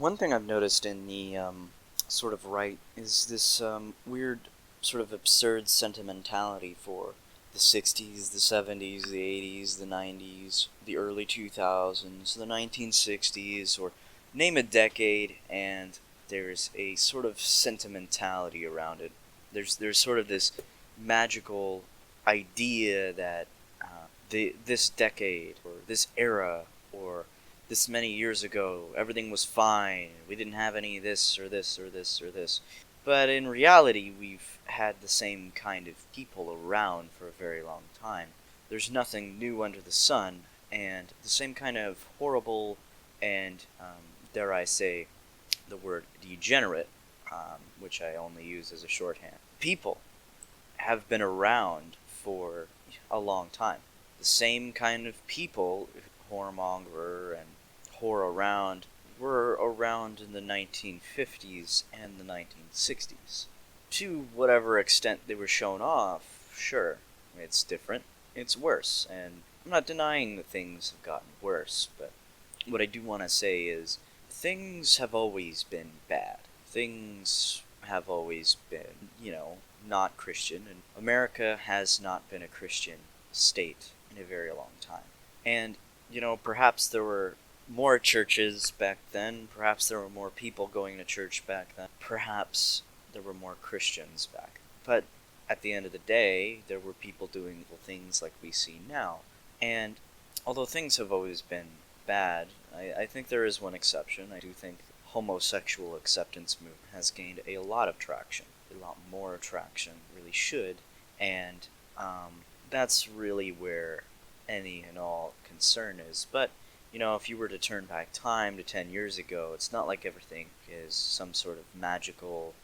One thing I've noticed in the sort of right is this weird, sort of absurd sentimentality for the 60s, the 70s, the 80s, the 90s, the early 2000s, the 1960s, or name a decade, and there's a sort of sentimentality around it. There's sort of this magical idea that this decade, or this era, or this many years ago, everything was fine. We didn't have any of this or this or this or this. But in reality, we've had the same kind of people around for a very long time. There's nothing new under the sun, and the same kind of horrible and, dare I say, the word degenerate, which I only use as a shorthand, people have been around for a long time. The same kind of people, whoremonger and whore around, were around in the 1950s and the 1960s. To whatever extent they were shown off, sure, it's different, it's worse, and I'm not denying that things have gotten worse, but what I do want to say is things have always been bad. Things have always been, not Christian, and America has not been a Christian state in a very long time. And, perhaps there were more churches back then, perhaps there were more people going to church back then, perhaps there were more Christians back then. But at the end of the day, there were people doing evil things like we see now. And although things have always been bad, I think there is one exception. I do think the homosexual acceptance movement has gained a lot of traction, a lot more traction, really should, and that's really where any and all concern is. But, if you were to turn back time to 10 years ago, it's not like everything is some sort of magical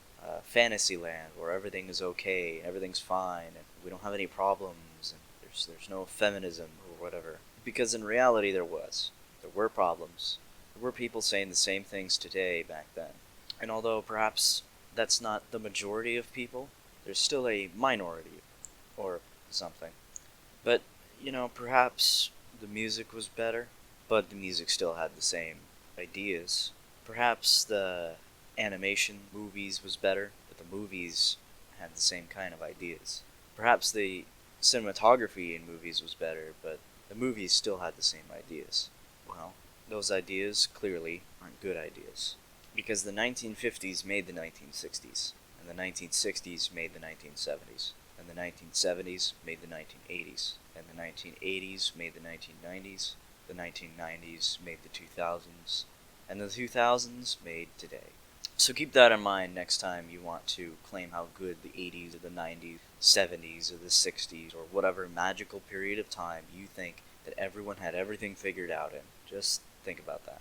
fantasy land where everything is okay, everything's fine, and we don't have any problems, and there's no feminism or whatever. Because in reality, there was. There were problems. There were people saying the same things today back then. And although perhaps that's not the majority of people, there's still a minority or something. But, perhaps the music was better, but the music still had the same ideas. Perhaps the animation movies was better, but the movies had the same kind of ideas. Perhaps the cinematography in movies was better, but the movies still had the same ideas. Well, those ideas clearly aren't good ideas. Because the 1950s made the 1960s, and the 1960s made the 1970s, and the 1970s made the 1980s, and the 1980s made the 1990s, the 1990s made the 2000s, and the 2000s made today. So keep that in mind next time you want to claim how good the 80s or the 90s, 70s or the 60s or whatever magical period of time you think that everyone had everything figured out in. Just think about that.